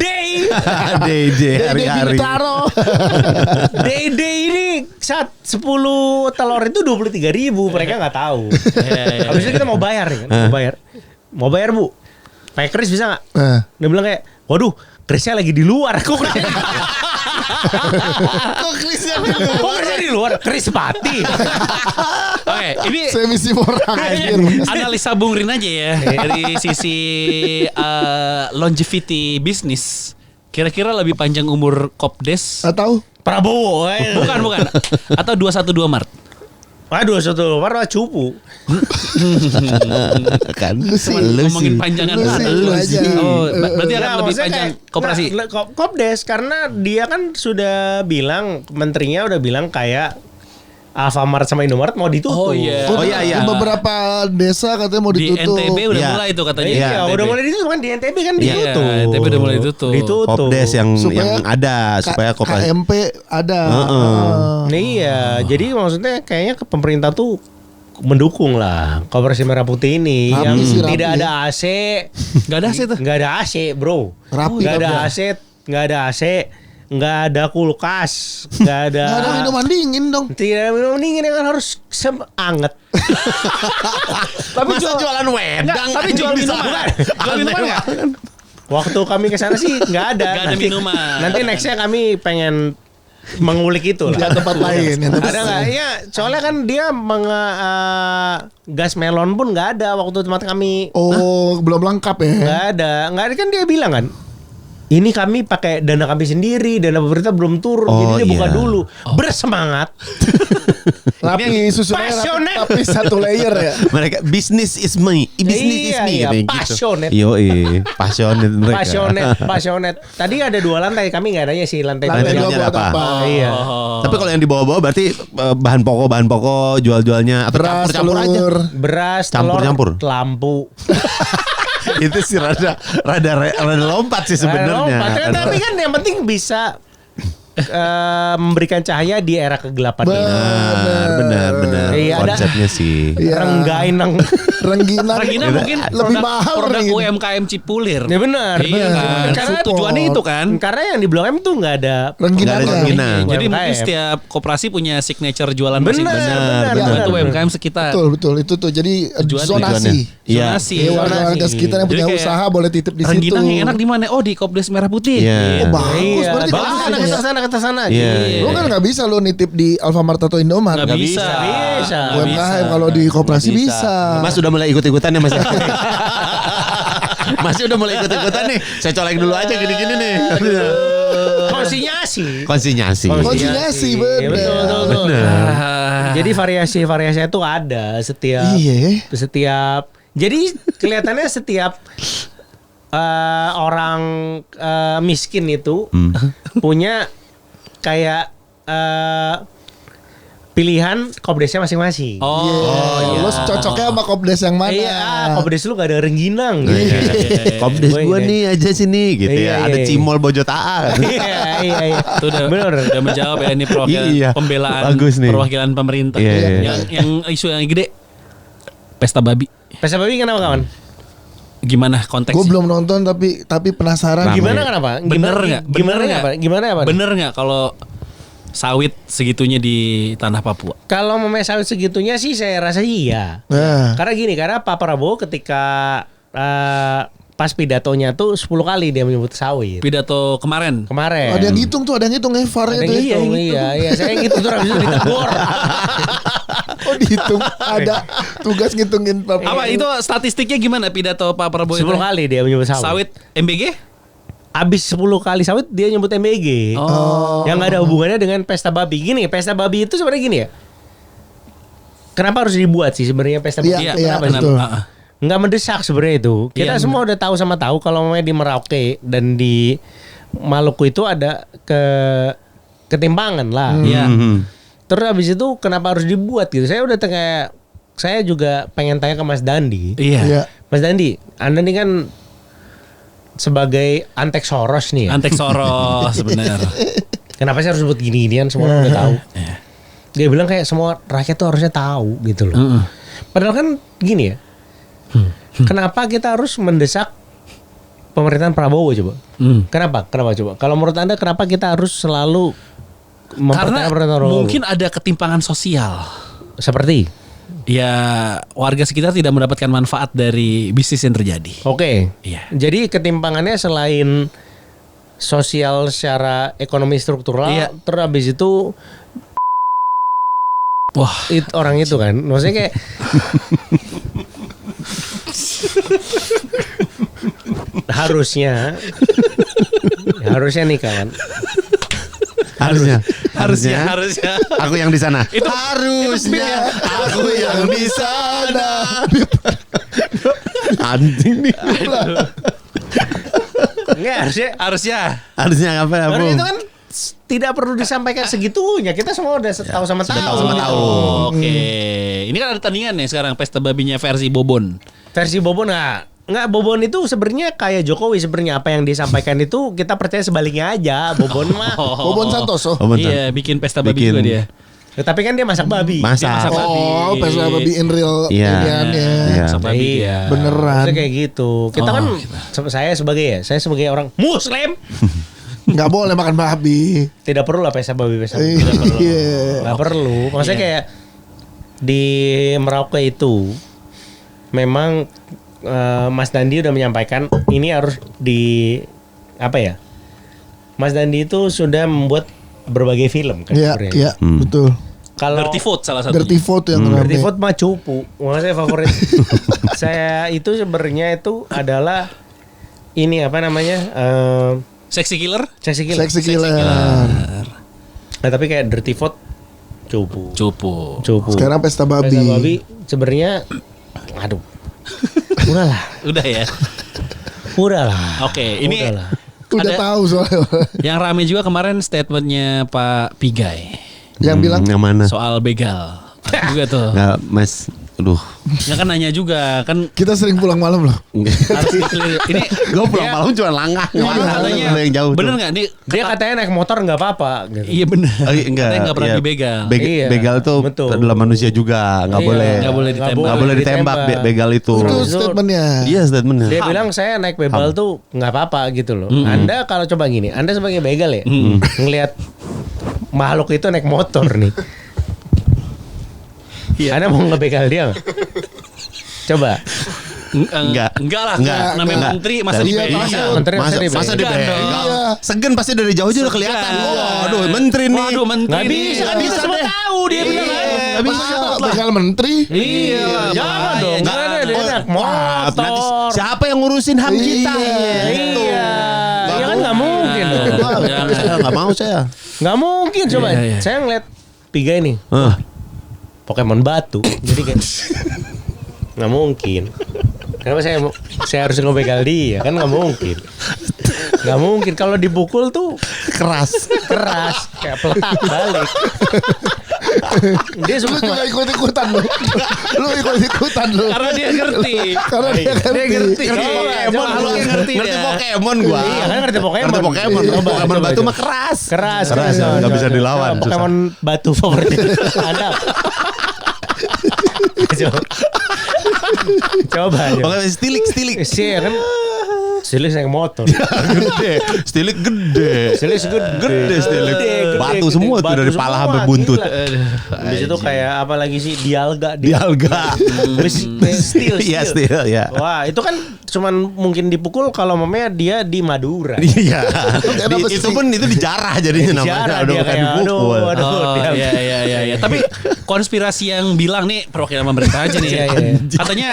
hari-hari. Day ini saat 10 telur itu 23.000. Mereka nggak tahu. Habis itu kita mau bayar nih kan. Mau bayar Bu. Pakai kris bisa nggak? Dia bilang kayak waduh Krisnya lagi di luar. Kok Krisnya di luar? Kris mati. Oke, ini Semisi orang anjir. analisa Bung Rin aja ya dari sisi longevity bisnis. Kira-kira lebih panjang umur Kopdes Atau Prabowo. bukan atau 212 Maret. Waduh, satu warna cupu. Kan Lu sih. Ngomongin panjangan Lu sih, Lu aja. sih. Oh, berarti Nah, akan lebih maksudnya panjang kayak- koperasi. nah, Kopdes karena dia kan sudah bilang, menterinya udah bilang kayak Alfamart sama Indomaret mau ditutup. Oh, iya. Oh, iya, iya. Di beberapa desa katanya mau Di ditutup. NTB udah Iya. mulai itu katanya. Iya, NTB. udah mulai ditutup kan di NTB kan Iya, ditutup. NTB udah mulai ditutup. Popdes yang Supaya ada supaya koperasi. KMP ada. Nah, iya, jadi maksudnya kayaknya ke pemerintah tuh mendukung lah Koperasi Merah Putih ini Rapi yang sih, rapi tidak ya. ada AC. Nggak ada sih itu. Nggak ada AC, bro. Rapi, Nggak ada rapi. AC, nggak ada AC, nggak ada kulkas, nggak ada. Nggak ada minuman dingin dong. Tidak ada minuman dingin yang harus anget. Tapi jualan wedang. Tapi jual minuman. Jual minuman nggak? Waktu kami ke sana sih nggak ada. Nggak ada minuman. Nanti nextnya kami pengen mengulik itu lah. Di tempat lain. Yang tempat Ada nggak? Ya, soalnya kan dia gas melon pun nggak ada waktu tempat kami. Oh, belum lengkap ya. Nggak ada kan dia bilang kan. Ini kami pakai dana kami sendiri, dana pemerintah belum turun, Oh, jadi dia buka iya. dulu. Bersemangat. Rapi susunnya rapi, Passionate. tapi satu layer ya. Mereka business is me, business is Iya, me iya, katanya passionate. gitu. Passionate mereka. Passionate. Tadi ada 2 lantai, kami nggak nanya sih lantai Lantai dua. 2 buat apa? apa? Iya. Tapi kalau yang di bawah-bawah berarti bahan pokok jual-jualnya atau Beras, campur-campur aja. telur. Beras, telur, Campur-campur. lampu. Itu sih rada lompat sih sebenarnya. Tapi kan yang penting bisa memberikan cahaya di era kegelapan ini. Benar. benar. Iya, ada. Konsepnya sih. Iya. Renggainang. Rengginang mungkin lebih produk- mahal produk Rengginang. UMKM Cipulir. Ya benar. Iya kan. Karena Support. Tujuannya itu kan. Karena yang di Blok M tuh nggak ada Rengginang. Nggak ada rengginang. Jadi UMKM. mungkin setiap koperasi punya signature jualan Benar, masing-masing. benar, Bantu benar. UMKM sekitar. Betul itu tuh. Jadi zonasi. Tujuannya. Iya. Zonasi. Iya, warga zonasi. sekitar yang Jadi punya kayak usaha boleh titip di situ. Rengginang yang enak di mana? Oh, di Kopdes Merah Putih. Iya. Oh, bagus. Iya, Berarti bagus. kalau Kita sana ya. sana. Iya. Lu kan nggak bisa lu nitip di Alfamart atau Indomaret. Nggak bisa. bisa. Nggak UMKM kalau di koperasi bisa. Mas udah mulai ikut-ikutan ya Mas. Masih udah mulai ikut-ikutan nih. Saya colek dulu aja gini-gini nih. Konsinyasi. Konsinyasi. Konsinyasi, bener. Iya, betul. Jadi variasi itu ada setiap Iya. setiap. Jadi kelihatannya setiap orang miskin itu punya kayak pilihan kopdesnya masing-masing. Iya. Lu cocoknya sama kopdes yang mana? Iya, kopdes lu gak ada rengginang. Iya. Kopdes Gue gua ini. nih aja sini gitu Iya, ya. Ada iya. Cimol Bojotaan. Iya. Itu udah menjawab ya ini perwakilan Iya. pembelaan Bagus nih. perwakilan pemerintah. Iya, iya. Yang isu yang gede pesta babi. Pesta babi kenapa kawan? Gimana Gue konteksnya? belum nonton tapi penasaran. Rame. Gimana kenapa? Bener nggak? Gimana Bener apa? Gimana apa? Bener nggak kalau sawit segitunya di tanah Papua? Kalau mau sawit segitunya sih saya rasa iya. Nah, Karena gini, karena Pak Prabowo ketika pas pidatonya tuh 10 kali dia menyebut sawit. Pidato kemarin. Kemarin. ada yang ngitung tuh, ada yang ngitung VAR-nya Ada tuh. yang ya. hitung, iya. Saya yang gitu tuh habis itu ditegur. Oh dihitung, ada tugas ngitungin Pak. Apa itu statistiknya gimana pidato Pak Prabowo 10 itu? kali dia menyebut sawit. Sawit MBG? Abis 10 kali sawit dia nyebut MBG. Oh. Yang nggak ada hubungannya dengan pesta babi. Gini, pesta babi itu sebenarnya gini ya. Kenapa harus dibuat sih sebenarnya pesta babi? Iya, Kenapa sih? betul. Nggak mendesak sebenarnya itu. Kita Iya, semua udah tahu sama tahu kalau namanya di Merauke dan di Maluku itu ada ketimpangan lah. Iya. Terus habis itu kenapa harus dibuat gitu? Saya udah kayak saya juga pengen tanya ke Mas Dandi. Iya. Iya. Mas Dandi, Anda nih kan sebagai Antek Soros nih ya. Antek Soros bener. Kenapa sih harus buat gini-ginian semua orang udah tahu. Dia bilang kayak semua rakyat tuh harusnya tahu gitu loh. Padahal kan gini ya. Kenapa kita harus mendesak pemerintahan Prabowo coba? Kenapa? Kenapa coba? Kalau menurut Anda kenapa kita harus selalu Karena mempertanyakan pemerintahan Prabowo? mungkin ada ketimpangan sosial. Seperti Ya warga sekitar tidak mendapatkan manfaat dari bisnis yang terjadi. oke. Iya. Jadi ketimpangannya selain sosial secara ekonomi struktural, Iya. terus habis itu Wah, orang itu kan, maksudnya kayak harusnya nih kawan. Harusnya. Aku yang di sana. Harusnya aku yang di sana. Anjing nih. Enggak harusnya harusnya Harusnya apa ya, Karena Bung? itu kan tidak perlu disampaikan segitunya. Kita semua udah tahu sama tahu. tahu sama tahu. Oke. Ini kan ada tandingan nih sekarang pesta babinya versi Bobon. Versi Bobon nggak Bobon itu sebenarnya kayak Jokowi sebenarnya apa yang disampaikan itu kita percaya sebaliknya aja. Bobon mah. Bobon Santoso. Oh, bentar. Iya, bikin pesta babi Bikin. juga dia. Ya, tapi kan dia masak babi. Masak. Dia masak babi. Oh, pesta babi in real Iya. iniannya. Iya. Masak babi dia. Iya. Beneran. Maksudnya kayak gitu. Kita Oh, kan saya sebagai orang Muslim Nggak boleh makan babi. tidak perlu lah pesta babi. Iya. Nggak perlu. Maksudnya Iya. kayak di Merauke itu memang Mas Dandi udah menyampaikan ini harus di apa ya? Mas Dandi itu sudah membuat berbagai film kan Iya, sebenarnya. iya, betul. Kalau Dirty Food salah satunya. Dirty Vote yang Dirty rame. Food mah cupu. Makanya saya favorit. Saya itu sebenarnya itu adalah ini apa namanya? Sexy Killer? Sexy Killer. Sexy Killer. Nah, tapi kayak Dirty Food cupu. Cupu. Cupu. Sekarang pesta babi. Pesta babi sebenarnya aduh. Udahlah. Udah ya. Udahlah. Oke, ini Udahlah. Udah ada- tahu soalnya. yang rame juga kemarin statementnya Pak Pigai Yang bilang yang mana? soal begal. Juga tuh. Nggak, Mas. Aduh. Nggak kan nanya juga kan Kita sering pulang malam loh. harus dikeliling. Ini Gue pulang malam cuma langah. katanya yang jauh. bener tuh. nggak nih? Dia katanya naik motor nggak apa-apa gitu. Iya bener. Oh, iya, enggak. Katanya nggak pernah Iya. dibegal. Iya, Begal tuh betul. adalah manusia juga, nggak Iya, boleh. Nggak boleh ditembak. Nggak boleh ditembak begal itu. Itu Itu- statementnya. Iya statementnya. Dia bilang saya naik bebal tuh nggak apa-apa gitu loh. Anda kalau coba gini, Anda sebagai begal ya, ngelihat makhluk itu naik motor nih. Iya. Anda mau ngebegal dia nggak? Coba. Enggak. Enggak lah. Enggak. Namanya Enggak. menteri masa Iya, dibegal. masa- Menteri Masa dibegal. Segan dibegal? Iya. Segan pasti dari jauh aja udah kelihatan. Segan. Waduh, menteri nih. Waduh menteri. Nggak nih. bisa, kan kita bisa semua deh. tahu dia bilang kan. Nggak bisa begal menteri. Iya, jangan dong. Nggak Jangan ada. dia naik Wah, nanti motor. siapa yang ngurusin HAM kita? Gitu. Iya, iya kan nggak mungkin dong. Wah, saya nggak mau saya. Nggak mungkin coba. Iya, iya. Saya ngeliat Piga ini Hah. Pokemon batu. Jadi kayak nggak mungkin. Kenapa saya harus ngebegal dia? Kan nggak mungkin. Nggak mungkin kalau dipukul tuh Keras. keras kayak peletak balik. Dia Lu suka juga ikut-ikutan lu. Lu ikut-ikutan lu. Karena dia ngerti. Karena dia dia ngerti. Coba, Pokemon, coba, lu lu ngerti ngerti dia. Pokemon gua. Iya kan ngerti Pokemon. Ngerti Pokemon. Iya, coba, Pokemon coba, batu coba. mah keras. Keras, nggak bisa dilawan. Coba, Pokemon batu favorit Anda. Coba. Coba aja. Pokemon stilik. Sih kan Stilik naik motor. Gede. Stilik gede. Stilik Gede stilik. Gede, Batu gede. semua tuh Batu dari semua, pala sampai buntut. gila. Habis itu kayak apa lagi sih Dialga. Di alga. Steel. Iya, steel ya. Wah itu kan cuman mungkin dipukul kalau mamanya dia di Madura. Iya. Kenapa Itu sih? pun itu dijarah jadinya Dijarah namanya. Udah dia bukan kayak, dipukul. aduh. Oh iya. Tapi konspirasi yang bilang nih perwakilan pemerintah aja nih. Iya, iya. Katanya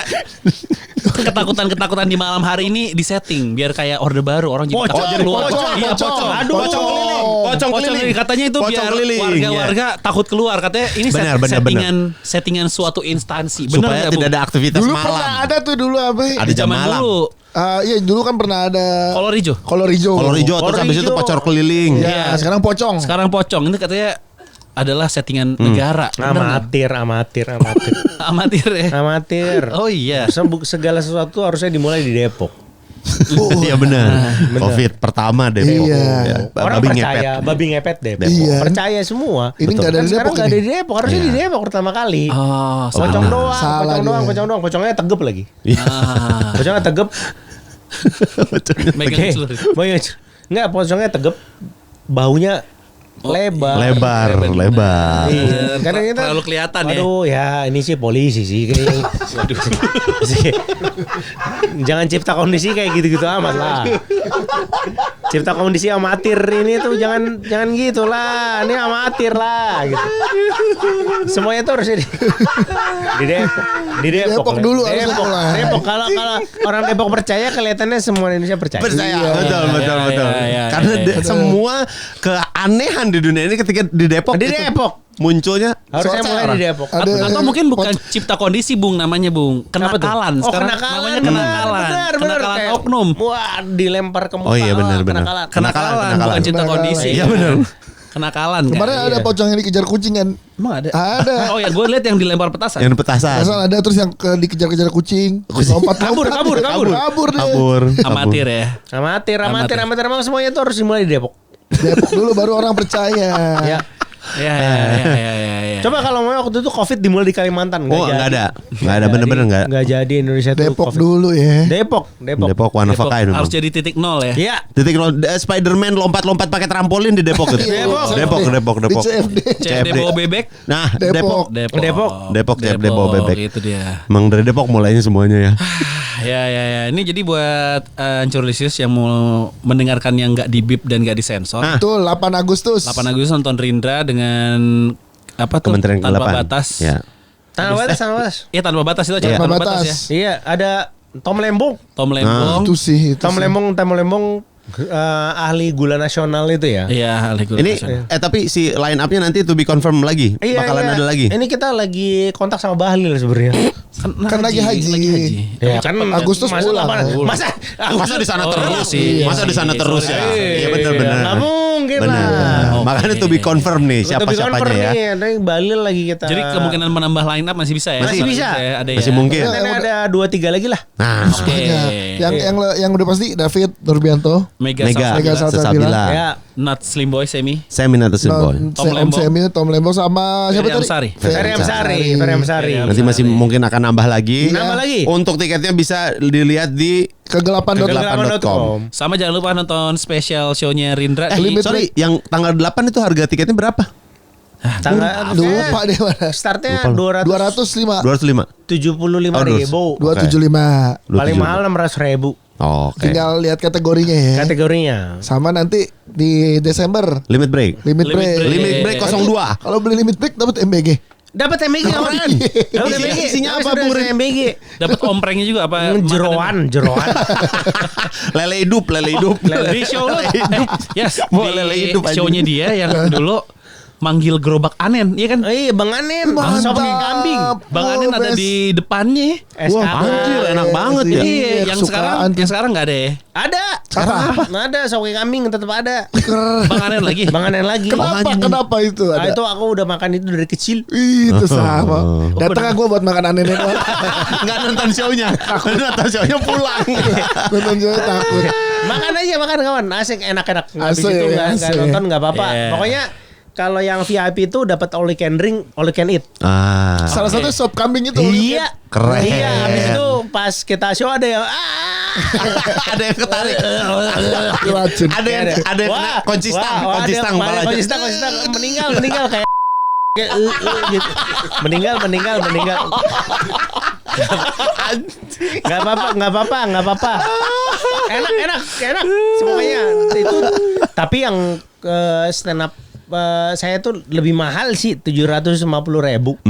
ketakutan di malam hari ini disetting biar kayak orde baru orang jadi takut jadi keluar. pocong, Iya, pocong. pocong. Aduh. Pocong keliling. Katanya itu Pocong biar keliling, warga-warga takut keluar. Katanya ini Benar, settingan suatu instansi. Benar Supaya nggak, tidak Bung? ada aktivitas Dulu malam. pernah ada tuh dulu apa? Ada jam Zaman malam. dulu Iya dulu kan pernah ada kolor hijau. kolor hijau. Kolor hijau terus Kolor habis itu hijau. pocor keliling. Ya, sekarang pocong. Sekarang pocong ini katanya adalah settingan negara. Benar nggak? Amatir. Amatir ya. Amatir. Oh iya. Segala sesuatu harusnya dimulai di Depok. Iya benar. Covid pertama deh. Iya. Ya, Orang babi percaya ngepet. babi ngepet Depok. Iya. Percaya semua. Ini nggak ada Kan di sekarang Depok nggak ada ini. di Depok. Harusnya di Depok pertama kali. Oh, Pocong benar. doang, Salah pocong doang. Pocongnya tegep lagi. Ah. Pocongnya tegep. Megang celurit. Enggak, pocongnya tegep. Baunya lebar. Lebar. Iya, kadang kita Terlalu kelihatan ya. Waduh, ya ini sih polisi sih kayaknya. Waduh. Jangan cipta kondisi kayak gitu-gitu amat lah. Cipta kondisi amatir ini tuh jangan gitu lah. Ini amatir lah gitu. Semuanya tuh harus di Depok. Di Depok dulu harusnya Depok. mulai. Depok kalau orang Depok percaya kelihatannya semua Indonesia percaya. Percaya. Iya. Betul. Iya, Karena iya. semua keanehan di dunia ini ketika di Depok Di itu Depok. munculnya Harusnya soal mulai orang. di Depok. Atau mungkin bukan cipta kondisi Bung namanya Bung. Kenapa tuh? Kenakalan. Oh, Sekarang kenakalan. namanya kenakalan. Benar. Kenakalan Kayak, oknum. Wah, dilempar ke muka. Oh iya, benar. Kenakalan. Kenakalan bukan cipta Kenakalan. kondisi. Iya, benar. Kenakalan. kan? Kemarin ada pocong yang dikejar kucing kan? Emang ada? Ada. Oh ya, gue lihat yang dilempar petasan. Yang petasan. Asal ada terus yang dikejar-kejar kucing. Lompat Kabur. Kabur dia. Kabur. Amatir ya. Amatir. Emang semuanya tuh harus dimulai di Depok. Depok dulu baru orang percaya. Ya. Ya. Coba kalau mau waktu itu Covid dimulai di Kalimantan. Oh, enggak ada. Enggak ada, bener-bener enggak. Enggak jadi Indonesia tuh Depok COVID. dulu ya. Depok. Depok one of a Depok kind memang. harus jadi titik nol ya. Iya. Titik nol, Spider-Man lompat-lompat pakai trampolin di Depok itu. Depok. Di CFD. CFD bawa bebek. Nah, Depok. Depok. CFD bawa bebek. Itu dia. Emang dari Depok mulainya semuanya ya. Ya. Ini jadi buat Ancurlisius yang mau mendengarkan yang nggak dibip dan nggak disensor. Betul 8 Agustus. 8 Agustus nonton Rindra dengan apa tuh? Kementerian Tanpa Ke-8. batas. Ya. Tanpa batas. Iya tanpa batas itu aja. Tanpa Tanpa batas. batas ya. Iya, ada Tom Lembong. Tom Lembong. Itu sih. Tom Lembong ahli gula nasional itu ya. Iya, Ini tapi si line up-nya nanti to be confirm lagi. Iya, Bakalan iya. ada lagi. Ini kita lagi kontak sama Bahlil sebenarnya. Kan lagi haji. Ya kan Agustus pulang. Masa Masa di sana Oh, terus iya sih. Masa di sana terus ya. Iya. Iya benar-benar. Nggak mungkin Benar. lah. Makanya to be confirm nih siapa-siapanya ya. Nih, ada yang Balil lagi kita. Jadi kemungkinan menambah line up masih bisa ya? Masih bisa. Ada Masih ya? mungkin. Kan ada 2-3 lagi lah. Nah, Oke. Yang udah pasti David Nurbianto, Mega Mega Salsabila. Salsabila. Ya. Not Slim Boy Semi. Seminatus Boy. Tom Lembo sama siapa Ferry tadi? Amsari. Ferry Amsari. Nanti masih mungkin akan nambah lagi. Nambah lagi. Untuk tiketnya bisa dilihat di Kegelapan.com. Sama jangan lupa nonton special show-nya Rindra di Limit Sorry, yang tanggal 8 itu harga tiketnya berapa? Tanggal Lupa deh mana. startnya Lupa. 205. 205. 275.000. 275. Paling mahal 600.000 Oke. Tinggal lihat kategorinya ya. kategorinya. Sama nanti di Desember Limit break. limit break. Limit break 02. Kalau beli limit break dapat MBG. Dapat MBG kawan. Dapat MBG. Isinya apa, Bung? Bung? MBG. dapat omprengnya juga apa? Jeroan. Lele hidup. Di show lo. Yes. Mau lele Di hidup aja. show-nya dia yang dulu manggil gerobak Anen, iya kan? Iya Bang Anen. Mantap. Sop pakai kambing. Bang Anen ada best. di depannya. SKB. Anjir, enak banget ya. Iya, yang kesukaan sekarang nggak ada ya. Ada. Nah, ada sop pakai kambing tetap ada. Bang Anen lagi. Bang Anen lagi. Kenapa itu Ah, ada? itu aku udah makan itu dari kecil. Itu sama. Datang gue buat makan aneh doang. Enggak nonton show-nya. Nonton show-nya pulang. Nonton juga takut. Makan aja makan kawan. Asik enak-enak. Habis Asik, itu nggak asik. nonton nggak apa-apa. Iya. Pokoknya kalau yang VIP itu dapat all you can drink, all you can eat. Ah. Salah satu sop kambing itu. Iya. Keren. Iya, habis itu pas kita show ada yang Ada yang ketarik. Racun. Ada yang kena kunci stang, kunci stang palanya. kunci stang meninggal kayak gitu. Meninggal. Nggak apa-apa. Enak. Semuanya itu. Tapi yang stand up saya tuh lebih mahal sih 750.000.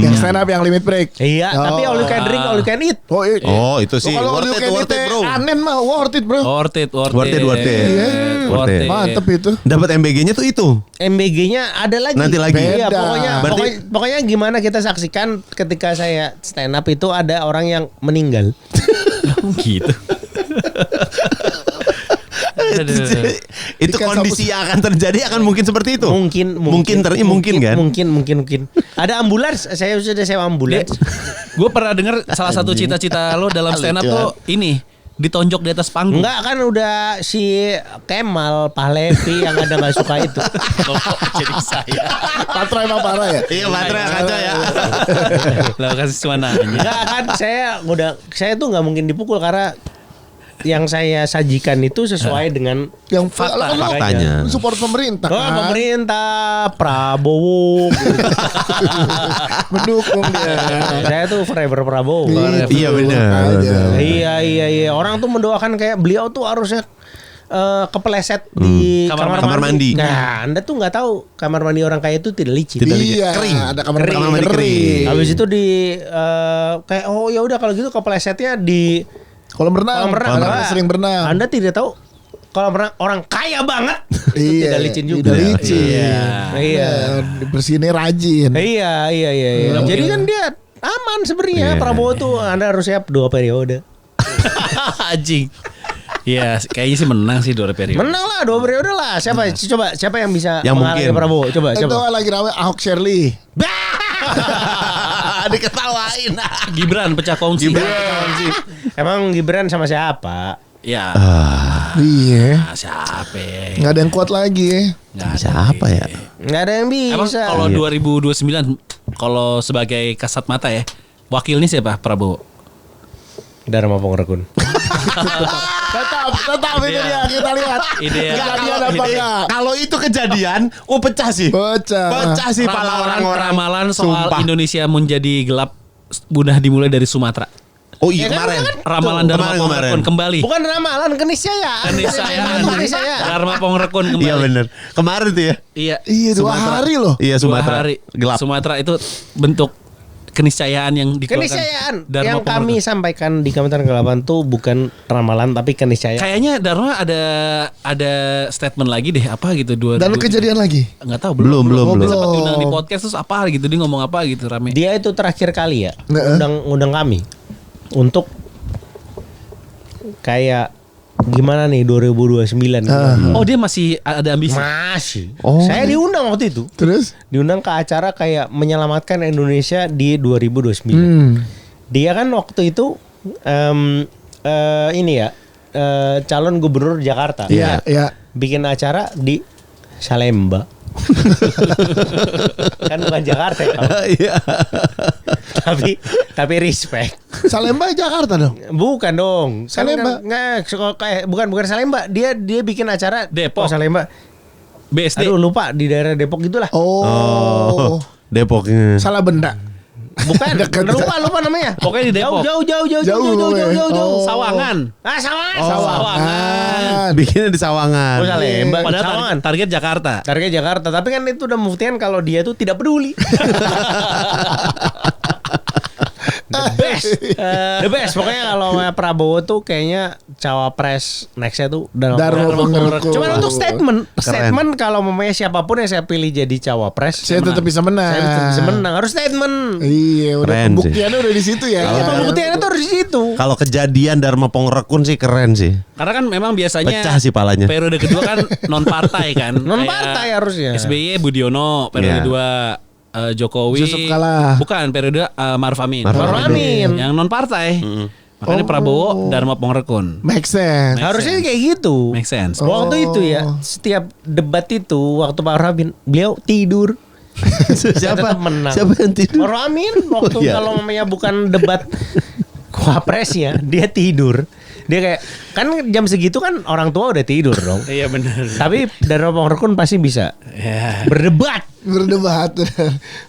Yang stand up yang limit break. Iya, tapi all you can drink, all you can eat. Oh, itu sih Kalau worth it, bro. Anen mah worth it, bro. Worth it. Worth it. Iya. Worth it. Mantep itu. Dapat MBG-nya tuh itu. MBG-nya ada lagi. Nanti lagi. Iya, Beda. pokoknya gimana kita saksikan ketika saya stand up itu ada orang yang meninggal. Gitu. Itu kondisi yang akan terjadi akan mungkin seperti itu. Mungkin kan. Mungkin. Ada ambulans, saya sudah sewa ambulans. Gue pernah dengar salah satu cita-cita lo dalam stand up tuh ini ditonjok di atas panggung. Enggak kan udah si Kemal Pahlevi yang ada nggak suka itu. Jadi saya. Patra emang parah ya. Iya, baterai kacau ya. Lo kasih cuma nanya. Enggak kan saya tuh nggak mungkin dipukul karena yang saya sajikan itu sesuai dengan Yang Fakta. Faktanya. Support pemerintah. oh, kan? pemerintah Prabowo. Mendukung dia. Saya tuh forever Prabowo. Iya, benar. Iya. Orang tuh mendoakan kayak beliau tuh harusnya kepeleset di Kamar mandi. Nah, Anda tuh nggak tahu kamar mandi orang kaya itu tidak licin. Iya, Kering. ada kamar mandi kering. Habis itu di kayak oh ya udah kalau gitu kepelesetnya di Kolam renang. Anda Sering berenang. Anda tidak tahu kolam renang orang kaya banget itu Iya, tidak licin juga. tidak licin. Iya. Bersihinnya rajin. Iya. Jadi kan dia aman sebenarnya Iya. Prabowo tuh Anda harus siap 2 periode. Anjing. Iya, kayaknya sih menang sih 2 periode. Menang lah 2 periode lah. Siapa yang bisa Yang mengalahkan mungkin. Prabowo? Coba. Itu lagi rame Ahok Shirley. Diketawain. Gibran pecah kongsi. Emang Gibran sama siapa? Ya. Iya. Siapa? Nggak ada yang kuat lagi. Nggak ada. Siapa ya? Nggak ada yang Emang bisa. kalau 2029 kalau sebagai kasat mata ya, wakilnya siapa? Prabowo. Dharma Pongrekun. Tetap itu dia kita lihat. Ideal. Kejadian apa enggak? Kalau itu kejadian, pecah sih. Pecah sih pala orang-orang. Ramalan soal Sumpah. Indonesia menjadi gelap mudah dimulai dari Sumatera. Oh iya Ya kan, kemarin. Ramalan Dharma Kemarin. Pongrekun kembali. Bukan ramalan, keniscayaan. Keniscayaan. Dharma Pongrekun kembali. Iya bener. Kemarin tuh ya. Iya. Iya 2 hari loh. Iya 2 Sumatera. hari. Gelap. Sumatera itu bentuk keniscayaan yang dikeluarkan. Keniscayaan Dharma yang kami Pongrekun. sampaikan di Kementerian Kelautan tuh bukan ramalan tapi keniscayaan. Kayaknya Dharma ada statement lagi deh apa gitu Dan kejadian lagi. Nggak tahu Belum. Sempat diundang di podcast terus apa gitu dia ngomong apa gitu rame. Dia itu terakhir kali ya Nggak. undang kami untuk kayak gimana nih 2029 Oh dia masih ada ambisi. masih. Oh. Saya diundang waktu itu. Terus? Diundang ke acara kayak menyelamatkan Indonesia di 2029. Dia kan waktu itu ini ya calon gubernur Jakarta. Iya, iya. Bikin acara di Salemba. Kan bukan Jakarta ya, kawan. Iya. tapi respect. Salemba Jakarta dong. Bukan dong. Salemba. Bukan Salemba. Dia bikin acara Depok. Salemba. BSD. Aduh lupa di daerah Depok gitulah. Oh. Depoknya. Salah benda. Bukan, lupa namanya. Pokoknya di Depok. Jauh. Oh. Sawangan. Ah, Sawangan. Sawangan. Bikinnya di Sawangan. Oh, Salemba. Padahal Sawangan. target Jakarta. Target Jakarta, tapi kan itu udah membuktikan kalau dia tuh tidak peduli. The best. Pokoknya kalau Prabowo tuh kayaknya cawapres nextnya tuh Darmo Penggerku. Cuman untuk statement kalau memangnya siapapun yang saya pilih jadi cawapres, Saya tetap bisa menang. saya tetap bisa menang. Harus statement. Iya, udah Keren sih. pembuktiannya udah di situ ya. Iya, pembuktiannya tuh harus di situ. Kalau kejadian Dharma Pongrekun sih keren sih. Karena kan memang biasanya Pecah sih palanya. periode kedua kan non partai kan. Non partai Kayak harusnya. SBY Budiono periode Iya. kedua Jokowi. Yusuf Kala. Bukan periode Maruf Amin. Maruf Amin. Yang non partai. Makanya Prabowo Dharma Pongrekun. Make sense. Harusnya kayak gitu. Make sense. Waktu itu ya, setiap debat itu waktu Pak Amin beliau tidur. Siapa? Tetap menang. Siapa yang tidur? Maruf Amin waktu Oh, iya. kalau namanya bukan debat wapres ya, dia tidur. Dia kayak kan jam segitu kan orang tua udah tidur dong. Iya benar. Tapi Dharma Pongrekun pasti bisa Ya. berdebat. Berdebat.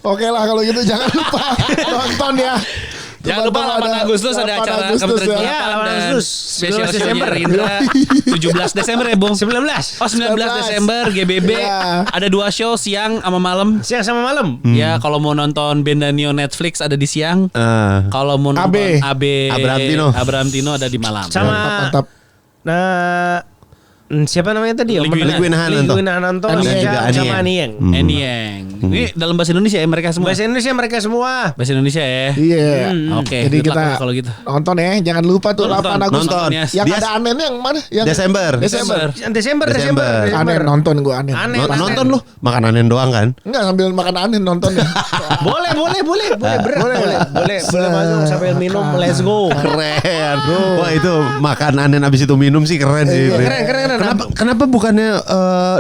Oke lah kalau gitu jangan lupa nonton ya. Jangan lupa Teman-teman 8 Agustus ada 8 acara Agustus Kementerian ya. Iya, 8 Kelautan dan Agustus. Special 19 Show Desember. Gerindra 17 Desember ya Bung 19. Oh 19 Desember GBB Iya. ada 2 show siang sama malam. Siang sama malam. Ya kalau mau nonton Bendanio Netflix ada di siang. Ah. Kalau mau nonton AB. Abraham Tino ada di malam. Sama Mantap. siapa namanya tadi? Liguin Hananto. Liguin Hananto Anieng. sama Juga sama Anieng. Anieng. Enieng. Ini dalam bahasa Indonesia ya mereka semua. Bahasa Indonesia mereka semua. Bahasa Indonesia ya. Iya. Oke. Jadi good luck kita lah kalau gitu. nonton ya. Jangan lupa tuh Nonton. 8 Agustus. Nonton. Yang Dia- ada Anen yang mana? Yang Desember. Desember. Anen nonton gue Anen. Anen. Nonton lu makanan doang kan? Enggak sambil makan Anen nonton ya. Boleh berat. Boleh masuk sambil minum. Let's go. Keren. Wah itu makan anen abis itu minum sih keren sih. Keren. Kenapa bukannya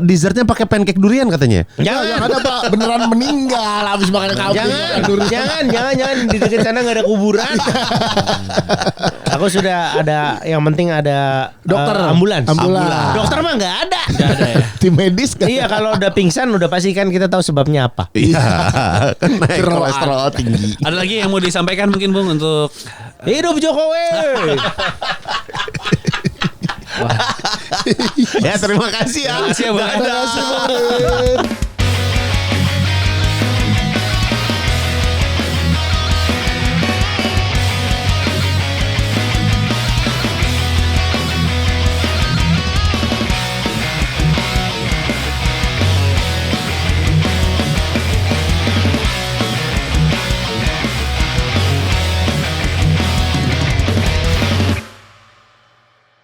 dessertnya pakai pancake durian katanya? Yang ada Pak beneran meninggal habis makan kambing. Jangan di dekat sana nggak ada kuburan. Aku sudah ada, yang penting ada Dokter. ambulans. Ambulans. Dokter mah nggak ada. Gak ada ya. Tim medis kan. Iya, kalau udah pingsan udah pasti kan kita tahu sebabnya apa. Iya. Kan naik Jeroan. kolesterol tinggi. Ada lagi yang mau disampaikan mungkin Bung untuk Hidup Jokowi. Ya terima kasih ya. Terima kasih ya, Bung. Terima kasih, Bang.